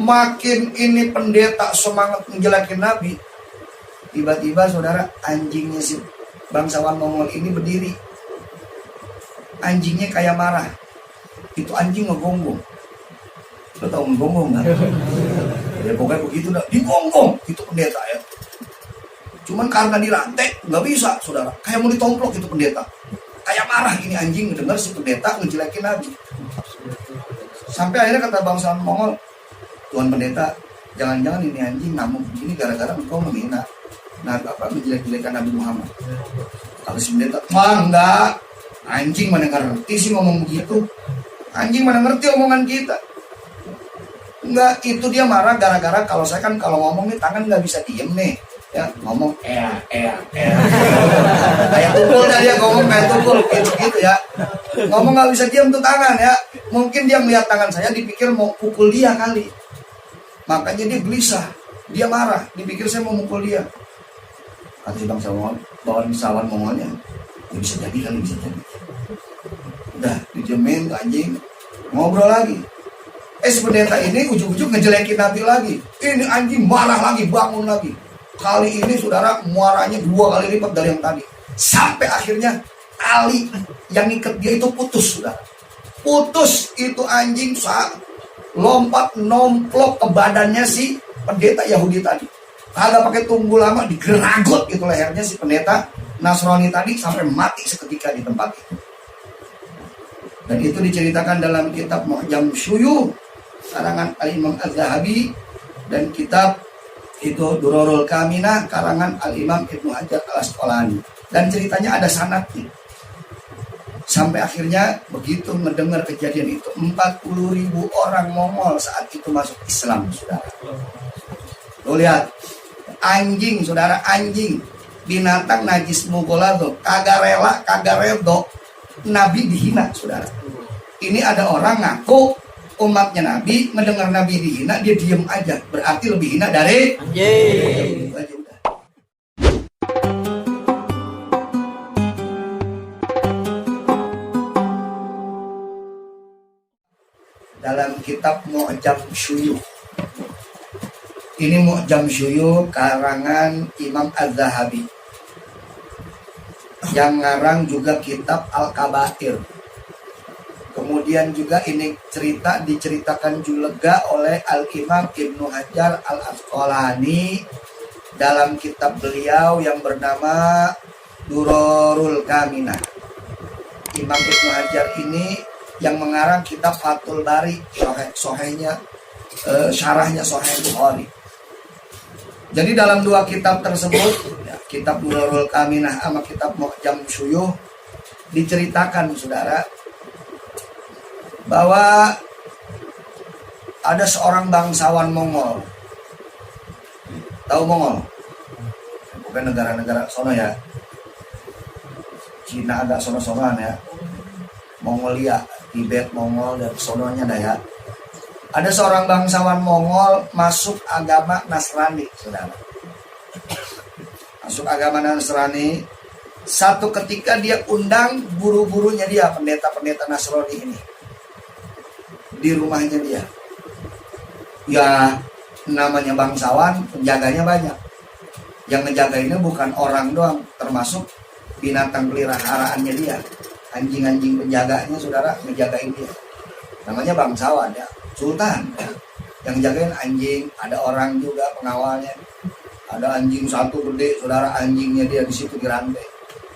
makin ini pendeta semangat menjelekin Nabi, tiba-tiba saudara anjingnya si bangsawan Mongol ini berdiri. Anjingnya kayak marah. Itu anjing ngegonggong. Lo tau ngegonggong kan? Ya pokoknya begitu dah, digonggong itu pendeta ya. Cuman karena dirantai nggak bisa saudara, kayak mau ditomplok itu pendeta. Kayak marah ini anjing dengar si pendeta ngejelekin Nabi. Sampai akhirnya kata bangsawan Mongol, Tuan pendeta, jangan-jangan ini anjing ngamuk begini gara-gara engkau menghina menjelek-jelekan Nabi Muhammad. Kata si pendeta, enggak, anjing mana ngerti sih ngomong begitu. Anjing mana ngerti omongan kita. Enggak, itu dia marah gara-gara kalau saya kan kalau ngomong nih tangan nggak bisa diem nih. Ya ngomong kayak tukul dia ngomong kayak tukul gitu ya, ngomong nggak bisa diam tuh tangan ya. Mungkin dia melihat tangan saya dipikir mau pukul dia kali, makanya dia gelisah, dia marah, dipikir saya mau mukul dia. Kata si bangsawan Mongolnya, ya bisa jadi kali, bisa jadi. Udah dijamin anjing, ngobrol lagi. Si pendeta ini ujung-ujung ngejelekin Nabi lagi. Ini anjing marah lagi, bangun lagi. Kali ini saudara muaranya 2 kali lipat dari yang tadi. Sampai akhirnya tali yang ikat dia itu putus saudara. Putus itu anjing lompat nomplok ke badannya si pendeta Yahudi tadi. Kagak pakai tunggu lama digeragot itu lehernya si pendeta Nasrani tadi sampai mati seketika di tempat itu. Dan itu diceritakan dalam kitab Mu'jam Syuyukh karangan Al-Imam Az-Zahabi dan kitab itu Durarul Kaminah karangan Al-Imam Ibnu Hajar Al-Asqalani. Dan ceritanya ada sanadnya. Sampai akhirnya begitu mendengar kejadian itu 40.000 orang Mongol saat itu masuk Islam saudara. Lo lihat anjing saudara, anjing binatang najis mughalladz kagak rela kagak redo Nabi dihina saudara. Ini ada orang ngaku umatnya Nabi, mendengar Nabi dihina, dia diem aja. Berarti lebih hina dari anjing. Dalam kitab Mu'jam Syuyukh. Ini Mu'jam Syuyukh karangan Imam Az-Zahabi. Yang ngarang juga kitab Al-Kabair. Kemudian juga ini diceritakan juga oleh Al-Imam Ibnu Hajar Al-Asqalani dalam kitab beliau yang bernama Durarul Kaminah. Imam Ibnu Hajar ini yang mengarang kitab Fathul Bari, syarahnya Sahih Bukhari. Jadi dalam 2 kitab tersebut, ya, kitab Durarul Kaminah sama kitab Mu'jam Syuyukh diceritakan saudara bahwa ada seorang bangsawan Mongol. Tahu Mongol? Bukan negara-negara sono ya. Cina agak sono-sonoan ya. Mongolia, Tibet, Mongol dan sononya dah ya. Ada seorang bangsawan Mongol masuk agama Nasrani, saudara. Masuk agama Nasrani. Satu ketika dia undang guru-gurunya dia, pendeta-pendeta Nasrani ini. Di rumahnya dia. Ya namanya bangsawan, penjaganya banyak. Yang ngejagainnya bukan orang doang, termasuk binatang peliharaannya dia. Anjing-anjing penjaganya saudara ngejagain dia. Namanya bangsawan ya, sultan ya. Yang jagain anjing, ada orang juga pengawalnya. Ada anjing satu gede saudara, anjingnya dia di situ dirantai.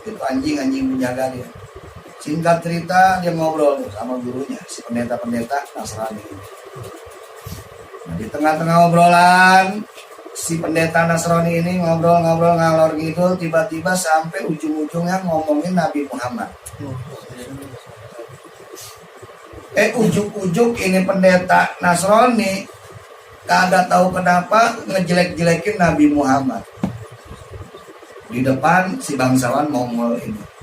Itu anjing-anjing penjaga dia. Singkat cerita dia ngobrol sama gurunya, si pendeta-pendeta Nasrani. Nah, di tengah-tengah obrolan si pendeta Nasrani ini ngobrol-ngobrol ngalor gitu, tiba-tiba sampai ujung-ujungnya ngomongin Nabi Muhammad. Ujuk-ujuk ini pendeta Nasrani kagak tahu kenapa ngejelek-jelekin Nabi Muhammad di depan si bangsawan Mongol ini.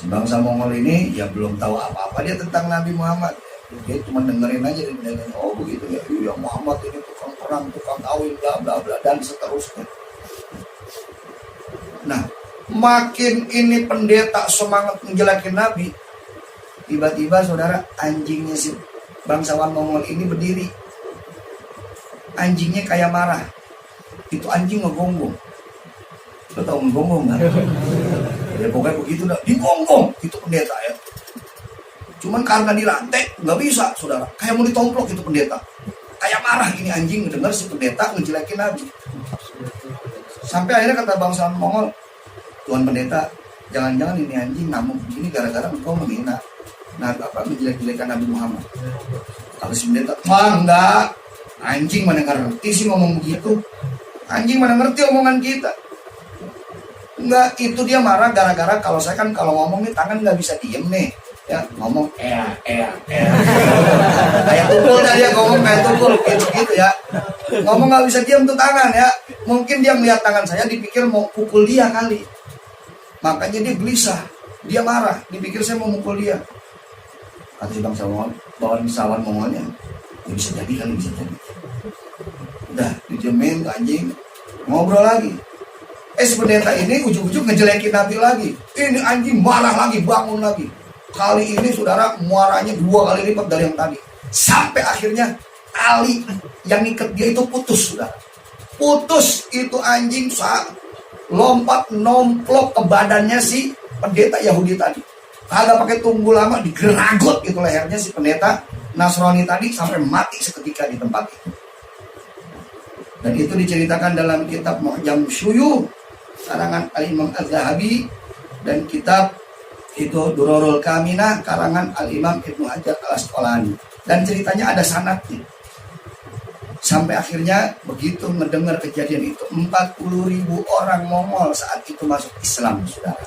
Si bangsa Mongol ini ya belum tahu apa-apa dia tentang Nabi Muhammad. Dia cuma dengerin aja dari pendeta, oh begitu ya, ya Muhammad ini tukang perang, tukang kawin, bla bla bla dan seterusnya. Nah, makin ini pendeta semangat menjelekin Nabi, tiba-tiba saudara anjingnya si bangsawan Mongol ini berdiri. anjingnya kayak marah. Itu anjing ngegonggong. Lo tau ngegonggong kan? Ya pokoknya begitu dah, digonggong itu pendeta ya. Cuman karena dirantai nggak bisa, saudara. Kayak mau ditomplok itu pendeta. Kayak marah ini anjing ngedengar si pendeta ngejelekin Nabi. Sampai akhirnya kata bangsawan Mongol, Tuan Pendeta, jangan-jangan ini anjing ngamuk begini gara-gara engkau menghina menjelek-jelekan Nabi Muhammad. Kalau si pendeta, enggak, anjing mana ngerti sih ngomong begitu. Anjing mana ngerti omongan kita. Enggak, itu dia marah gara-gara kalau saya kan kalau ngomong nih tangan nggak bisa diem nih. Ya ngomong kayak tukul dah, dia ngomong kayak tukul gitu ya, ngomong nggak bisa diam tuh tangan ya. Mungkin dia melihat tangan saya dipikir mau pukul dia kali, makanya dia gelisah, dia marah, dipikir saya mau mukul dia. Kata si bangsawan Mongolnya, ya bisa jadi kali, bisa jadi. Udah dijamin anjing, ngobrol lagi. Si pendeta ini ujung-ujung ngejelekin Nabi lagi. Ini anjing marah lagi, bangun lagi. Kali ini saudara muaranya 2 kali lipat dari yang tadi. Sampai akhirnya tali yang ikat dia itu putus, saudara. Putus itu anjing saat lompat nomplok ke badannya si pendeta Yahudi tadi. Kagak pakai tunggu lama digeragot itu lehernya si pendeta Nasrani tadi sampai mati seketika di tempat itu. Dan itu diceritakan dalam kitab Mu'jam Syuyukh karangan Al-Imam Az-Zahabi dan kitab itu Durarul Kaminah karangan Al-Imam Ibnu Hajar Al-Asqalani. Dan ceritanya ada sanadnya. Sampai akhirnya begitu mendengar kejadian itu 40.000 orang Mongol saat itu masuk Islam, saudara.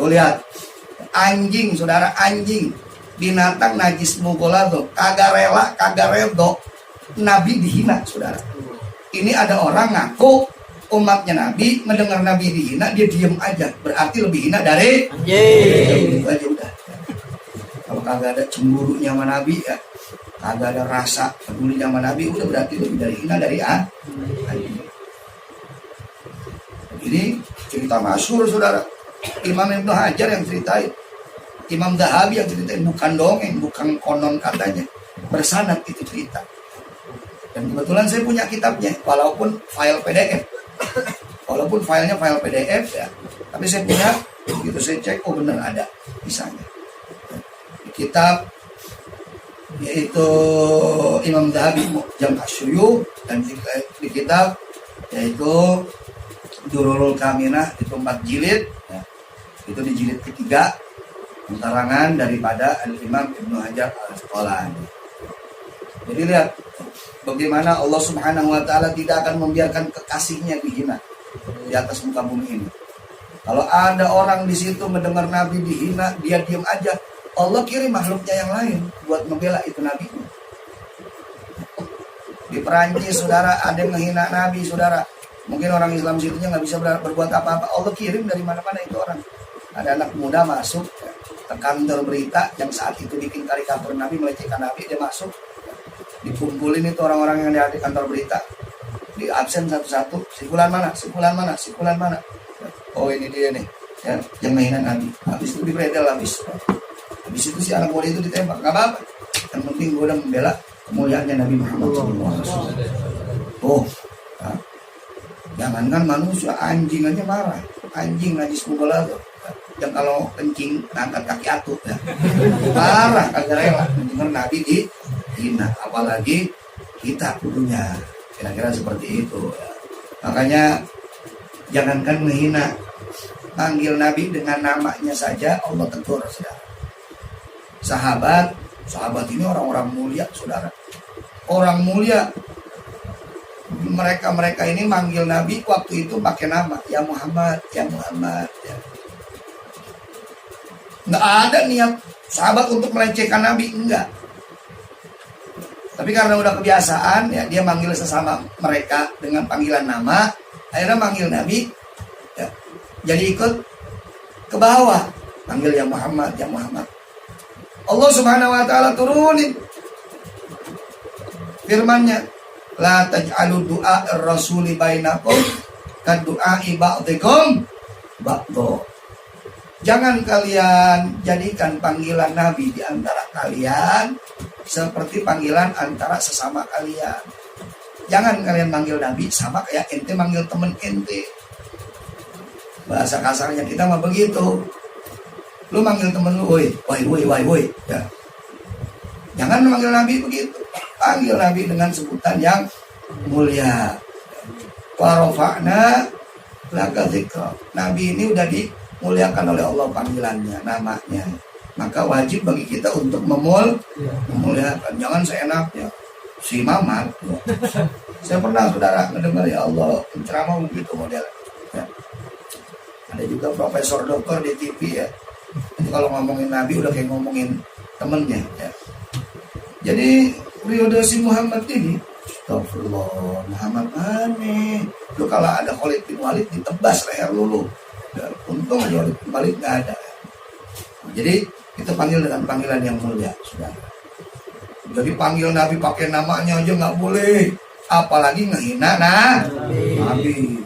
Lo lihat, anjing, saudara, anjing, binatang najis mughaladzah, kagak rela, kagak redo Nabi dihina, saudara. Ini ada orang ngaku umatnya Nabi, mendengar Nabi dihina, dia diem aja. Berarti lebih hina dari anjing. Itu aja udah. Kalau kagak ada cemburunya sama Nabi ya, kagak ada rasa peduli sama Nabi, udah berarti lebih dari hina dari anjing. Ini cerita masyhur, saudara. Imam Ibnu Hajar yang ceritain, Imam Zahabi yang ceritain, bukan dongeng, bukan konon katanya. Bersanad itu cerita. Dan kebetulan saya punya kitabnya, walaupun file PDF. Walaupun filenya file PDF ya, tapi saya punya, begitu saya cek, oh bener ada misalnya di kitab yaitu Imam Zahabi Mu'jam Syuyukh, dan di kitab yaitu Durarul Kaminah itu 4 jilid ya. Itu di jilid ketiga keterangan daripada Al-Imam Ibnu Hajar Al-Asqalani. Jadi lihat bagaimana Allah Subhanahu wa taala tidak akan membiarkan kekasihnya dihina di atas muka bumi ini. Kalau ada orang di situ mendengar Nabi dihina, dia diam aja, Allah kirim makhluknya yang lain buat membela itu Nabi. Di Perancis, saudara, ada yang menghina Nabi, saudara. Mungkin orang Islam situnya nggak bisa berbuat apa-apa. Allah kirim dari mana-mana itu orang. Ada anak muda masuk ke kantor berita yang saat itu bikin karikatur Nabi, melecehkan Nabi, dia masuk. Dikumpulin itu orang-orang yang ada di kantor berita, di absen satu-satu, sikulan mana, oh ini dia nih ya, yang menghina Nabi. Habis itu dipredel, habis itu si anak muda itu ditembak, gak apa-apa, yang penting gue udah membela kemuliaannya Nabi Muhammad SAW. Oh ya. Jangankan manusia, anjing aja marah, anjing najis mughaladzah yang kalau kencing angkat kaki atuh ya. Marah kagak rela mendengar Nabi dihina, apalagi kita kudunya. Kira-kira seperti itu ya. Makanya jangankan menghina, panggil Nabi dengan namanya saja Allah tegur, saudara. Sahabat ini orang-orang mulia, saudara. Orang mulia. Mereka ini manggil Nabi waktu itu pakai nama, ya Muhammad, ya Muhammad ya. Nggak ada niat sahabat untuk melecehkan Nabi, enggak. Tapi karena udah kebiasaan ya, dia manggil sesama mereka dengan panggilan nama, akhirnya manggil Nabi ya, jadi ikut ke bawah, panggil ya Muhammad, ya Muhammad. Allah Subhanahu wa taala turunin firman-Nya, la taj'alu du'a ar-rasuli bainakum ka du'ai ba'dikum ba'dha. Jangan kalian jadikan panggilan Nabi di antara kalian seperti panggilan antara sesama kalian. Jangan kalian manggil Nabi sama kayak ente manggil temen ente. Bahasa kasarnya kita mah begitu. Lu manggil temen lu, woi, ya. Jangan manggil Nabi begitu. Panggil Nabi dengan sebutan yang mulia. Wa rafa'na laka dzikra. Nabi ini udah dimuliakan oleh Allah panggilannya, namanya. Maka wajib bagi kita untuk memuliakan. Jangan seenaknya. Si Mamat. Saya pernah saudara mendengar, ya Allah, penceramah begitu model. Ya. Ada juga profesor doktor di TV ya. Jadi kalau ngomongin Nabi udah kayak ngomongin temennya ya. Jadi periode si Muhammad ini, astagfirullah, Muhammad aneh. Lu kalau ada Khalid bin Walid ditebas leher lu. Ya, untung aja Khalid bin Walid nggak ada. Jadi kita panggil dengan panggilan yang mulia, saudara. Jadi panggil Nabi pakai namanya aja nggak boleh, apalagi ngehina Nabi.